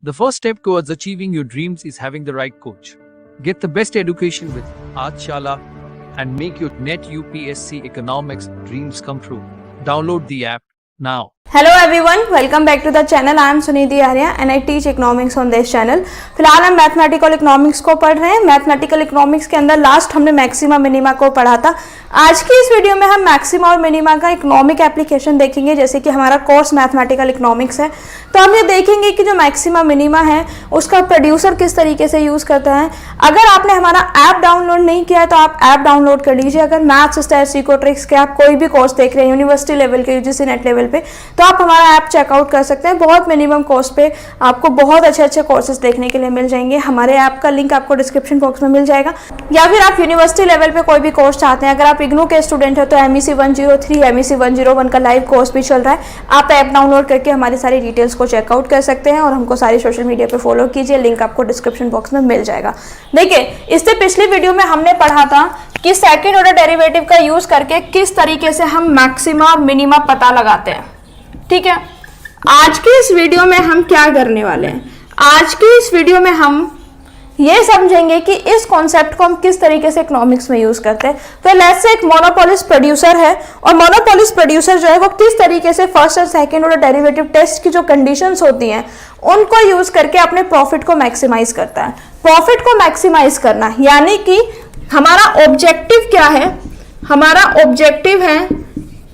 The first step towards achieving your dreams is having the right coach. Get the best education with Aajshala and make your NET UPSC economics dreams come true. Download the app now. Hello everyone, welcome back to the channel. I am Sunidhi Arya and I teach economics on this channel. फिलहाल हम mathematical economics को पढ़ रहे हैं। Mathematical economics के अंदर last हमने maxima minima को पढ़ा था। आज की इस वीडियो में हम मैक्सिमा और मिनिमा का इकोनॉमिक एप्लीकेशन देखेंगे। जैसे कि हमारा कोर्स मैथमेटिकल इकोनॉमिक्स है, तो हम ये देखेंगे कि जो मैक्सिमा मिनिमा है उसका प्रोड्यूसर किस तरीके से यूज़ करता है। अगर आपने हमारा ऐप डाउनलोड नहीं किया है तो आप ऐप डाउनलोड कर लीजिए। अगर मैथ्स, स्टैट्स, सिकोट्रिक्स के आप कोई भी कोर्स देख रहे हैं यूनिवर्सिटी लेवल के, यूजीसी नेट लेवल पे, तो आप हमारा ऐप चेकआउट कर सकते हैं। बहुत मिनिमम कॉस्ट पे आपको बहुत अच्छे अच्छे कोर्सेज देखने के लिए मिल जाएंगे। हमारे ऐप का लिंक आपको डिस्क्रिप्शन बॉक्स में मिल जाएगा। या फिर आप यूनिवर्सिटी लेवल पे कोई भी कोर्स चाहते हैं, अगर आप इग्नू के स्टूडेंट हैं तो MEC 103, MEC 101 का लाइव कोर्स भी चल रहा है। आप ऐप डाउनलोड करके हमारी सारी डिटेल्स को चेकआउट कर सकते हैं और हमको सारी सोशल मीडिया पे फॉलो कीजिए। लिंक आपको डिस्क्रिप्शन बॉक्स में मिल जाएगा। देखिए, इससे पिछली वीडियो में हमने पढ़ा था कि सेकेंड ऑर्डर डेरिवेटिव का यूज करके किस तरीके से हम मैक्सिमा और मिनिमा पता लगाते हैं। ठीक है, आज की इस वीडियो में हम क्या करने वाले हैं? आज की इस वीडियो में हम ये समझेंगे कि इस कॉन्सेप्ट को हम किस तरीके से इकोनॉमिक्स में यूज करते हैं। तो लेट्स से एक मोनोपोलिस्ट प्रोड्यूसर है और मोनोपोलिस्ट प्रोड्यूसर जो है वो किस तरीके से फर्स्ट और सेकंड ऑर्डर डेरिवेटिव टेस्ट की जो कंडीशंस होती हैं उनको यूज करके अपने प्रॉफिट को मैक्सिमाइज करता है। प्रॉफिट को मैक्सिमाइज करना यानी कि हमारा ऑब्जेक्टिव क्या है? हमारा ऑब्जेक्टिव है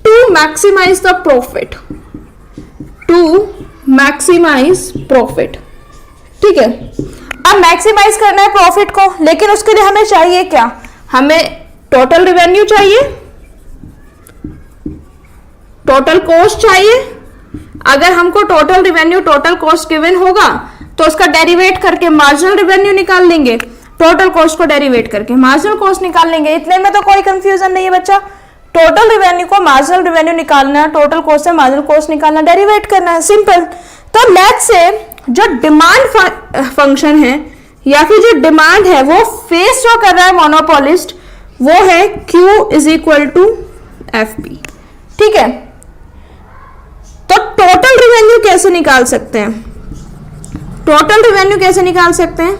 to maximize the profit, to maximize profit. ठीक है, अब मैक्सिमाइज करना है प्रॉफिट को, लेकिन उसके लिए हमें चाहिए क्या? हमें टोटल रेवेन्यू चाहिए, टोटल कॉस्ट चाहिए। अगर हमको total revenue, total cost given होगा तो उसका डेरिवेट करके मार्जिनल रेवेन्यू निकाल लेंगे, टोटल कॉस्ट को डेरिवेट करके मार्जिनल कॉस्ट निकाल लेंगे। इतने में तो कोई कंफ्यूजन नहीं है बच्चा। टोटल रेवेन्यू को मार्जिनल रेवेन्यू निकालना, टोटल कॉस्ट से मार्जिनल कॉस्ट निकालना, डेरिवेट करना है, सिंपल। तो लेट्स से जो डिमांड फंक्शन है या फिर जो डिमांड है वो फेस जो कर रहा है मोनोपोलिस्ट, वो है Q is equal to FP। ठीक है, तो टोटल रेवेन्यू कैसे निकाल सकते हैं? टोटल रेवेन्यू कैसे निकाल सकते हैं?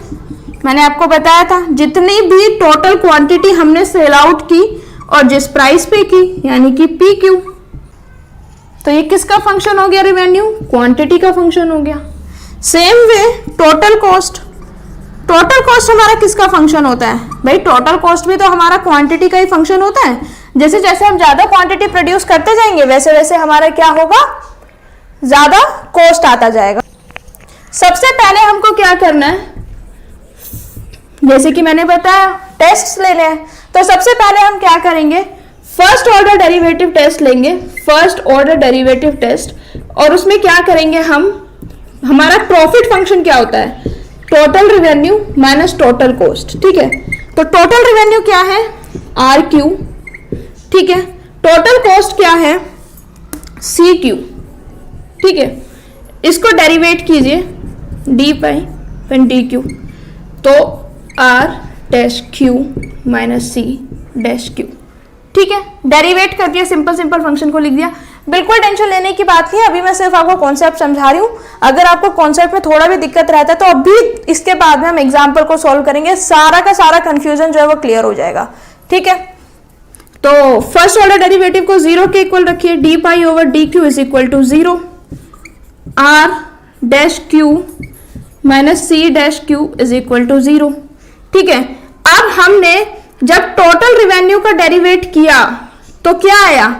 मैंने आपको बताया था, जितनी भी टोटल क्वांटिटी हमने सेल आउट की और जिस प्राइस पे की, यानी कि PQ, तो ये किसका फंक्शन हो गया? रेवेन्यू, क्वांटिटी का फंक्शन हो गया। Same way total cost, total cost हमारा किसका फंक्शन होता है? भाई टोटल कॉस्ट भी तो हमारा क्वांटिटी का ही फंक्शन होता है। जैसे जैसे हम ज्यादा क्वांटिटी प्रोड्यूस करते जाएंगे वैसे वैसे हमारा क्या होगा? ज्यादा कॉस्ट आता जाएगा। सबसे पहले हमको क्या करना है? जैसे कि मैंने बताया टेस्ट लेने हैं, तो सबसे पहले हम क्या करेंगे? फर्स्ट ऑर्डर डेरिवेटिव टेस्ट लेंगे, फर्स्ट ऑर्डर डेरिवेटिव टेस्ट, और उसमें क्या करेंगे हम? हमारा प्रॉफिट फंक्शन क्या होता है? Total revenue minus total cost. ठीक है, तो टोटल रेवेन्यू क्या है? RQ। ठीक है, टोटल कॉस्ट क्या है? CQ। ठीक है, इसको डेरिवेट कीजिए D बाई DQ, तो R dash Q minus C dash Q। ठीक है, डेरिवेट कर दिया, सिंपल सिंपल फंक्शन को लिख दिया। बिल्कुल टेंशन लेने की बात नहीं है, अभी मैं सिर्फ आपको कॉन्सेप्ट समझा रही हूँ। अगर आपको कॉन्सेप्ट में थोड़ा भी दिक्कत रहता है तो अभी इसके बाद में हम एग्जाम्पल को सॉल्व करेंगे, सारा का सारा कंफ्यूजन जो है वो क्लियर हो जाएगा। ठीक है, तो फर्स्ट ऑर्डर डेरिवेटिव को 0 के इक्वल रखिए, D pi over DQ is equal to 0, R dash Q minus C dash Q is equal to 0। ठीक है, अब हमने जब टोटल रेवेन्यू का डेरिवेट किया तो क्या आया?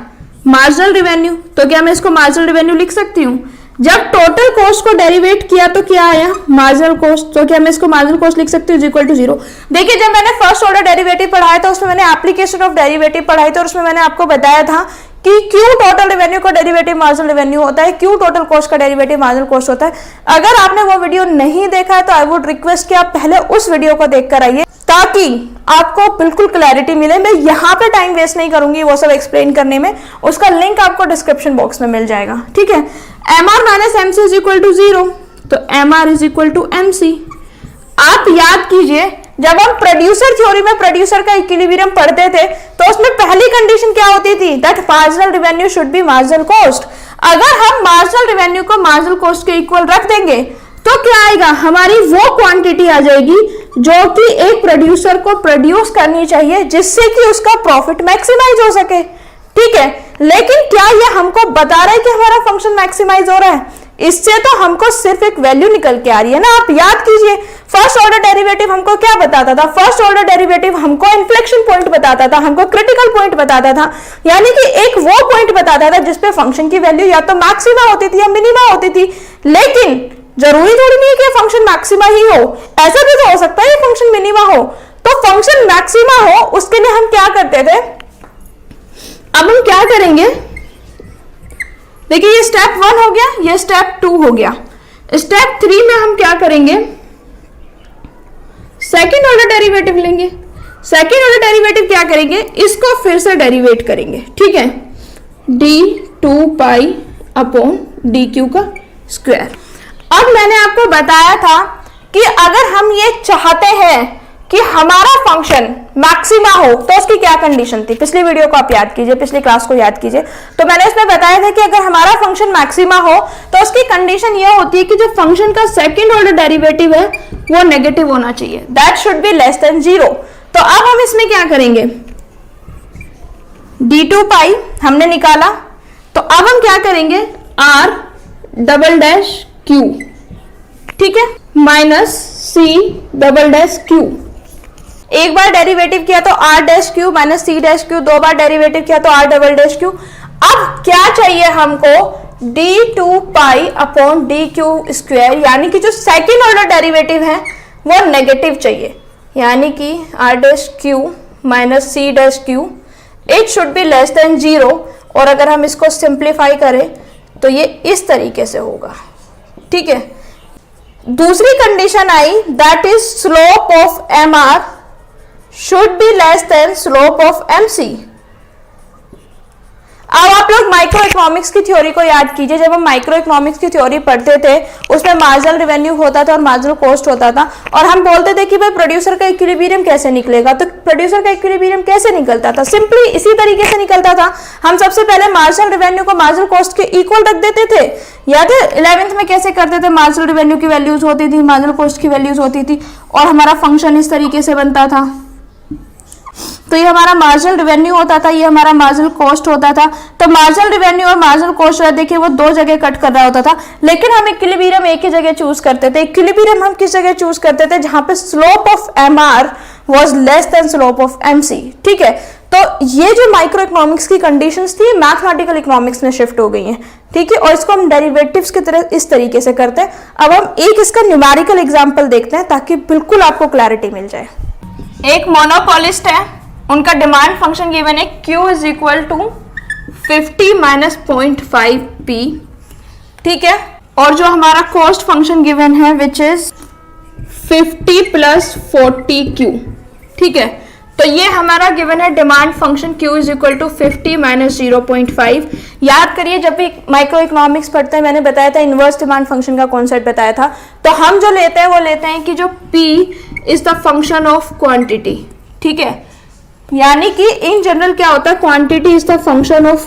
Marginal revenue. तो क्या मैं इसको मार्जिनल रेवेन्यू लिख सकती हूँ? जब टोटल कॉस्ट को डेरिवेट किया तो क्या आया? Marginal cost. तो क्या मैं इसको मार्जिनल कॉस्ट लिख सकती हूँ इक्वल टू 0? देखिए, जब मैंने फर्स्ट ऑर्डर डेरिवेटिव पढ़ाया था उसमें मैंने एप्लीकेशन ऑफ डेरिवेटिव पढ़ाई थी और उसमें मैंने आपको बताया था कि क्यों टोटल रेवेन्यू का डेरिवेटिव मार्जिनल रेवेन्यू होता है, क्यों टोटल कॉस्ट का डेरिवेटिव मार्जिनल कॉस्ट होता है। अगर आपने वो वीडियो नहीं देखा है तो आई वुड रिक्वेस्ट कि आप पहले उस वीडियो को देख कर आइए ताकि आपको बिल्कुल क्लैरिटी मिले। मैं यहाँ पे टाइम वेस्ट नहीं करूंगी वो सब एक्सप्लेन करने में, उसका लिंक आपको डिस्क्रिप्शन बॉक्स में मिल जाएगा। ठीक है, MR minus MC is equal to 0, तो MR is equal to MC। आप याद कीजिए, जब हम प्रोड्यूसर थ्योरी में प्रोड्यूसर का इक्विलिब्रियम पढ़ते थे तो उसमें पहली कंडीशन क्या होती थी? That marginal revenue should be marginal cost. अगर हम मार्जिनल रेवेन्यू को मार्जिनल कॉस्ट के इक्वल रख देंगे तो क्या आएगा, हमारी वो क्वांटिटी आ जाएगी जो कि एक प्रोड्यूसर को प्रोड्यूस करनी चाहिए जिससे कि उसका प्रॉफिट मैक्सिमाइज हो सके। ठीक है, लेकिन क्या ये हमको बता रहा है कि हमारा फंक्शन मैक्सिमाइज हो रहा है? इससे तो हमको सिर्फ एक वैल्यू निकल के आ रही है ना। आप याद कीजिए, फर्स्ट ऑर्डर डेरिवेटिव हमको क्या बताता था? फर्स्ट ऑर्डर डेरिवेटिव हमको इन्फ्लेक्शन पॉइंट बताता था, हमको क्रिटिकल पॉइंट बताता था, यानी कि एक वो पॉइंट बताता था जिसपे फंक्शन की वैल्यू या तो मैक्सिमा होती थी या मिनिमा होती थी। लेकिन जरूरी थोड़ी नहीं कि फंक्शन मैक्सिमा ही हो, ऐसा भी तो हो सकता है फंक्शन मिनिमा हो। तो फंक्शन मैक्सिमा हो उसके लिए हम क्या करते थे? अब हम क्या करेंगे, देखिए ये स्टेप 1 हो गया, ये स्टेप 2 हो गया। स्टेप 3 में हम क्या करेंगे, सेकेंड ऑर्डर डेरिवेटिव लेंगे। सेकेंड ऑर्डर डेरिवेटिव क्या करेंगे, इसको फिर से डेरिवेट करेंगे। ठीक है, d2 पाई अपॉन dq का स्क्वायर। अब मैंने आपको बताया था कि अगर हम ये चाहते हैं कि हमारा फंक्शन मैक्सिमा हो तो उसकी क्या कंडीशन थी, पिछली वीडियो को आप याद कीजिए, पिछली क्लास को याद कीजिए। तो मैंने इसमें बताया था कि अगर हमारा फंक्शन मैक्सिमा हो तो उसकी कंडीशन ये होती है कि जो फंक्शन का सेकंड ऑर्डर डेरिवेटिव है वो नेगेटिव होना चाहिए, that should be less than 0। तो अब हम इसमें क्या करेंगे, d2 पाई हमने निकाला, तो अब हम क्या करेंगे, r डबल डैश q, ठीक है, minus c double dash q। एक बार डेरिवेटिव किया तो r dash Q minus C dash Q, दो बार डेरिवेटिव किया तो r डबल डैश क्यू। अब क्या चाहिए हमको, d2 pi upon dq square, यानी कि जो सेकेंड ऑर्डर डेरिवेटिव है वो नेगेटिव चाहिए, यानी कि r dash Q minus C dash Q, it should be less than 0। और अगर हम इसको सिंप्लीफाई करें तो ये इस तरीके से होगा। ठीक है, दूसरी condition I, that is slope of mr should be less than slope of mc। अब आप लोग माइक्रो इकोनॉमिक्स की थ्योरी को याद कीजिए। जब हम माइक्रो इकोनॉमिक्स की थ्योरी पढ़ते थे उसमें मार्जिनल रेवेन्यू होता था और मार्जिनल कॉस्ट होता था, और हम बोलते थे कि भाई प्रोड्यूसर का इक्विलिब्रियम कैसे निकलेगा। तो प्रोड्यूसर का इक्विलिब्रियम कैसे निकलता था, सिंपली इसी तरीके से निकलता था। हम सबसे पहले मार्जिनल रेवेन्यू को मार्जिनल कॉस्ट के इक्वल रख देते थे। याद है 11th में कैसे करते थे, मार्जिनल रेवेन्यू की वैल्यूज होती थी, मार्जिनल कॉस्ट की वैल्यूज होती थी, और हमारा फंक्शन इस तरीके से बनता था। तो ये हमारा मार्जिनल रेवेन्यू होता था, ये हमारा मार्जिनल कॉस्ट होता था। तो मार्जिनल रेवेन्यू और मार्जिनल कॉस्ट जो है देखिए वो दो जगह कट कर रहा होता था, लेकिन हम इक्विलिब्रियम एक ही जगह चूज करते थे। इक्विलिब्रियम हम किस जगह चूज करते थे, जहां पे slope of mr was less than slope of mc। ठीक है, तो ये जो माइक्रो इकोनॉमिक्स की कंडीशंस थी मैथमेटिकल इकोनॉमिक्स में शिफ्ट हो गई हैं। ठीक है, और इसको हम डेरिवेटिव्स की तरह इस तरीके से करते हैं। अब हम एक इसका न्यूमेरिकल एग्जाम्पल देखते हैं ताकि बिल्कुल आपको क्लैरिटी मिल जाए। एक मोनोपोलिस्ट है, उनका डिमांड फंक्शन गिवन है Q is equal to 50 minus 0.5p। ठीक है, और जो हमारा कॉस्ट फंक्शन गिवन है विच इज 50 प्लस 40Q। ठीक है, तो ये हमारा गिवन है demand function Q is equal to 50 minus 0.5। याद करिए जब भी माइक्रो इकोनॉमिक्स पढ़ते हैं मैंने बताया था इनवर्स डिमांड फंक्शन का कॉन्सेप्ट बताया था। तो हम जो लेते हैं वो लेते हैं कि जो P is the function of quantity. ठीक है, यानी कि इन जनरल क्या होता है, quantity is the function of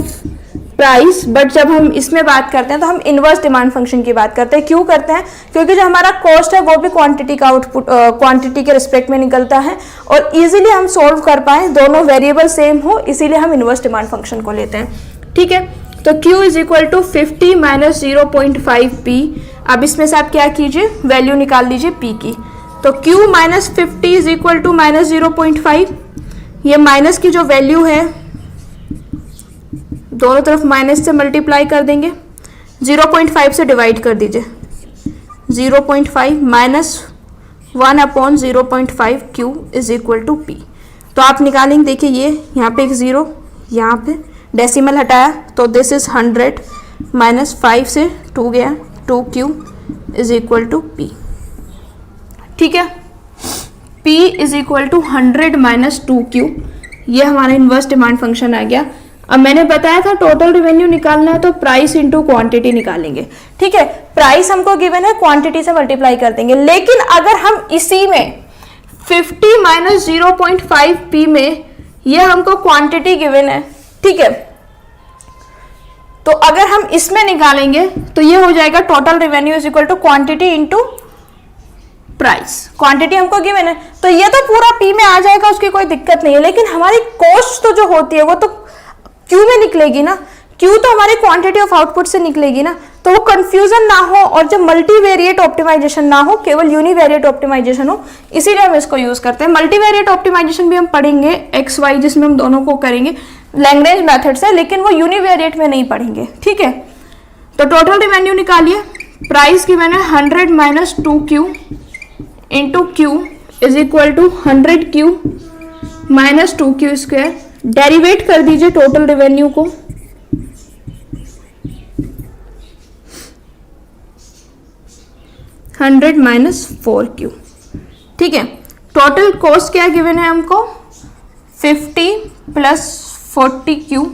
price, but जब हम इसमें बात करते हैं तो हम इनवर्स डिमांड फंक्शन की बात करते हैं। क्यों करते हैं, क्योंकि जो हमारा कॉस्ट है वो भी क्वांटिटी का आउटपुट क्वांटिटी के रिस्पेक्ट में निकलता है, और इजीली हम सोल्व कर पाए, दोनों वेरिएबल सेम हो, इसीलिए हम इनवर्स डिमांड फंक्शन को लेते हैं। ठीक है, तो Q is equal to 50 minus 0.5p। अब इसमें से आप क्या कीजिए, वैल्यू निकाल लीजिए P की। तो Q minus 50 is equal to minus 0.5। ये माइनस की जो वैल्यू है दोनों तरफ माइनस से मल्टीप्लाई कर देंगे, 0.5 से डिवाइड कर दीजिए। 0.5 minus 1 upon 0.5 Q is equal to P। तो आप निकालेंगे, देखिए ये यहाँ पे एक 0, यहाँ पे डेसिमल हटाया तो दिस इज 100 माइनस 5 से 2 गया, 2Q is equal to P। ठीक है, P is equal to 100 minus 2Q, ये हमारा इनवर्स डिमांड फंक्शन आ गया। अब मैंने बताया था टोटल रेवेन्यू निकालना है तो प्राइस इंटू क्वांटिटी निकालेंगे। ठीक है, प्राइस हमको गिवन है, क्वांटिटी से मल्टीप्लाई कर देंगे। लेकिन अगर हम इसी में 50 माइनस 0.5p में ये हमको क्वांटिटी गिवन है, ठीक है, तो अगर हम इसमें निकालेंगे तो ये हो जाएगा total revenue is equal to quantity into price. Quantity हमको गिवन है तो ये तो पूरा पी में आ जाएगा, उसकी कोई दिक्कत नहीं है, लेकिन हमारी कॉस्ट तो जो होती है वो तो क्यू में निकलेगी ना, क्यू तो हमारी क्वांटिटी ऑफ आउटपुट से निकलेगी ना, तो वो कंफ्यूजन ना हो और जब मल्टीवेरिएट ऑप्टिमाइजेशन ना हो, केवल यूनिवेरिएट ऑप्टिमाइजेशन हो, इसीलिए हम इसको यूज करते हैं। मल्टीवेरिएट ऑप्टिमाइजेशन भी हम पढ़ेंगे एक्स वाई, जिसमें हम दोनों को करेंगे लैग्रेंज मेथड से, लेकिन वो यूनिवेरिएट में नहीं पढ़ेंगे, ठीक है। तो टोटल रिवेन्यू निकालिए, प्राइस की मैंने 100 minus 2Q into Q is equal to 100Q minus 2Q square. Derivate कर दीजिए टोटल रेवेन्यू को, हंड्रेड माइनस 4Q, ठीक है। टोटल कॉस्ट क्या गिवन है हमको, 50 प्लस 40Q,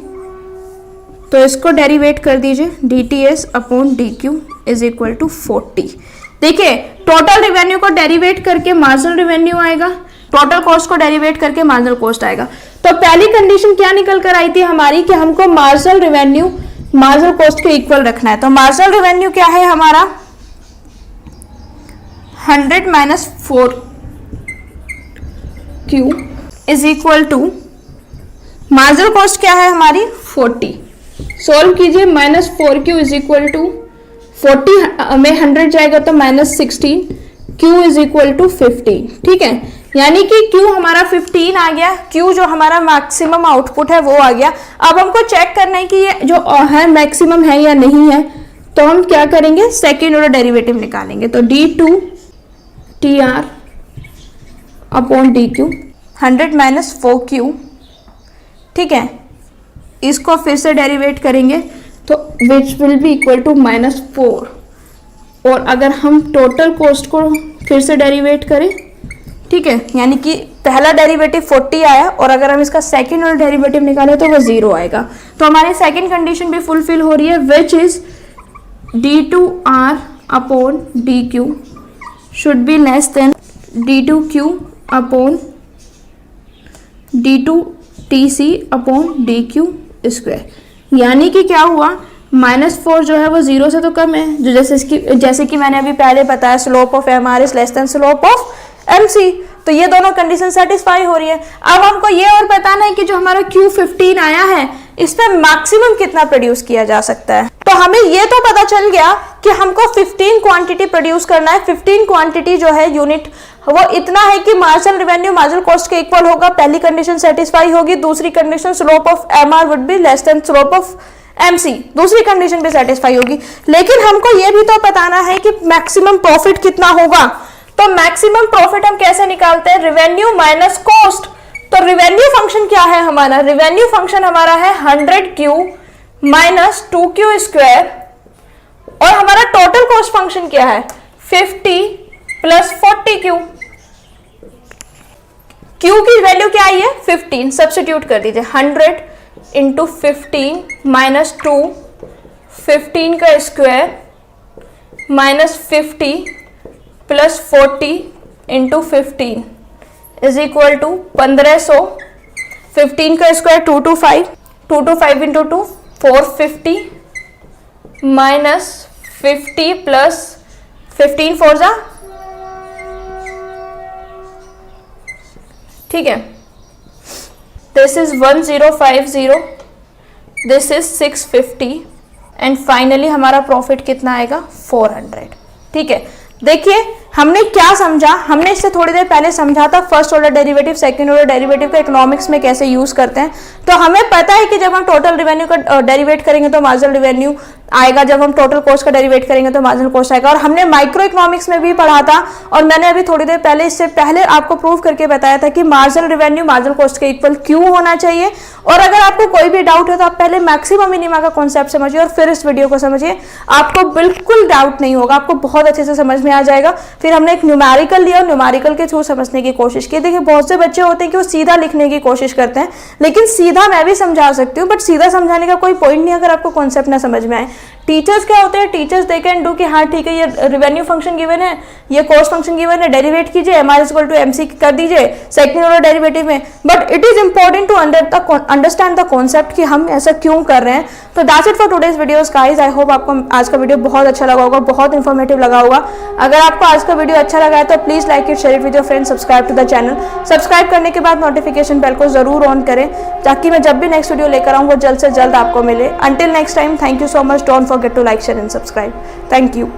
तो इसको डेरिवेट कर दीजिए, DTS upon DQ is equal to 40। देखिए टोटल रेवेन्यू को डेरिवेट करके मार्जिनल रेवेन्यू आएगा, टोटल कॉस्ट को डेरिवेट करके मार्जिनल कॉस्ट आएगा। तो पहली कंडीशन क्या निकल कर आई थी हमारी कि हमको मार्जिनल रेवेन्यू मार्जिनल कॉस्ट के इक्वल रखना है। तो मार्जिनल रेवेन्यू क्या है हमारा, 100 minus 4Q is equal to marginal cost क्या है हमारी 40। सोल्व कीजिए, minus 4Q is equal to 40 में 100 जाएगा तो minus 16, Q is equal to 15, ठीक है। यानी कि Q हमारा 15 आ गया, Q जो हमारा मैक्सिमम आउटपुट है वो आ गया। अब हमको चेक करना है कि ये जो है मैक्सिमम है या नहीं है, तो हम क्या करेंगे, सेकेंड ऑर्डर डेरिवेटिव निकालेंगे। तो D2TR upon DQ 100 minus 4Q, ठीक है, इसको फिर से डेरिवेट करेंगे तो which will be equal to minus 4। और अगर हम टोटल कॉस्ट को फिर से डेरिवेट करें, ठीक है, यानी कि पहला डेरिवेटिव 40 आया और अगर हम इसका सेकेंड ऑर्डर डेरिवेटिव निकालें तो वो 0 आएगा। तो हमारी सेकेंड कंडीशन भी फुलफिल हो रही है, which is D2R upon DQ should be less then D2Q upon D2TC upon DQ square. यानी कि क्या हुआ, -4 जो है वो 0 से तो कम है, जो जैसे कि मैंने अभी पहले बताया, slope of MR is less than slope of MC। तो ये दोनों कंडीशन सेटिस्फाई हो रही है। अब हमको ये और बताना है कि जो हमारा Q15 आया है इस पर मैक्सिमम कितना प्रोड्यूस किया जा सकता है। तो हमें ये तो पता चल गया कि हमको 15 क्वांटिटी प्रोड्यूस करना है। 15 क्वांटिटी जो है यूनिट वो इतना है कि मार्जिनल रेवेन्यू मार्जिनल कॉस्ट के इक्वल होगा। पहली कंडीशन सेटिस्फाई होगी। दूसरी condition slope of MR would be less then slope of MC, दूसरी कंडीशन भी सेटिस्फाई होगी। लेकिन हमको ये भी तो बताना है कि मैक्सिमम प्रॉफिट कितना होगा। तो मैक्सिमम प्रॉफिट हम कैसे निकालते हैं, रेवेन्यू माइनस कॉस्ट। तो रेवेन्यू फंक्शन क्या है हमारा, रेवेन्यू फंक्शन हमारा है 100Q माइनस 2Q स्क्वायर, और हमारा टोटल कॉस्ट फंक्शन क्या है 50 प्लस 40Q। Q की वैल्यू क्या आई है 15, सब्स्टिट्यूट कर दीजिए 100 इंटू 15 माइनस 2, 15 का square minus 50 plus 40 into 15 is equal to 1500। 15 का स्क्वायर 225, 225 इंटू 2 450 माइनस 50 प्लस 15 4 जा, ठीक है, this is 1050, this is 650 and finally हमारा प्रॉफिट कितना आएगा 400। ठीक है, देखिए हमने क्या समझा, हमने इससे थोड़ी देर पहले समझा था first order derivative second order derivative का इकोनॉमिक्स में कैसे यूज करते हैं। तो हमें पता है कि जब हम टोटल रेवेन्यू का डेरिवेट करेंगे तो मार्जिनल रेवेन्यू आएगा, जब हम टोटल कॉस्ट का डेरिवेट करेंगे तो मार्जिनल कॉस्ट आएगा। और हमने माइक्रो इकोनॉमिक्स में भी पढ़ा था और मैंने अभी थोड़ी देर पहले इससे पहले आपको प्रूव करके बताया था कि मार्जिनल रेवेन्यू मार्जिनल कॉस्ट के इक्वल क्यों होना चाहिए। और अगर आपको कोई भी डाउट है तो आप पहले मैक्सिमम मिनिमा का कॉन्सेप्ट समझिए और फिर इस वीडियो को समझिए, आपको बिल्कुल डाउट नहीं होगा, आपको बहुत अच्छे से समझ में आ जाएगा। फिर हमने एक न्यूमेरिकल लिया, न्यूमेरिकल के थ्रू समझने की कोशिश की। देखिए बहुत से बच्चे होते हैं कि वो सीधा लिखने की कोशिश करते हैं, लेकिन सीधा मैं भी समझा सकती हूँ, बट सीधा समझाने का कोई पॉइंट नहीं अगर आपको कॉन्सेप्ट ना समझ में आए। टीचर्स क्या होते हैं, टीचर्स दे कैन डू कि हाँ ठीक है, ये रेवेन्यू फंक्शन गिवन है, ये कॉस्ट फंक्शन गिवन है, डेरिवेट कीजिए, M R equal to M C कर दीजिए सेकंड ऑर्डर डेरिवेटिव में। But it is important to understand the concept कि हम ऐसा क्यों कर रहे हैं। तो that's it for today's videos guys. I hope आपको आज का वीडियो बहुत अच्छा लगा होगा, बहुत इन्फॉर्मेटिव लगा होगा। अगर आपको आज का वीडियो अच्छा लगा है तो please like it, share it with your friends, subscribe to the channel. Subscribe करने के बाद नोटिफिकेशन बेल को जरूर ऑन करें ताकि मैं जब भी नेक्स्ट वीडियो लेकर आऊँ वो जल्द से जल्द आपको मिले। Until next time, thank you so much. Don't forget to like, share and subscribe. Thank you.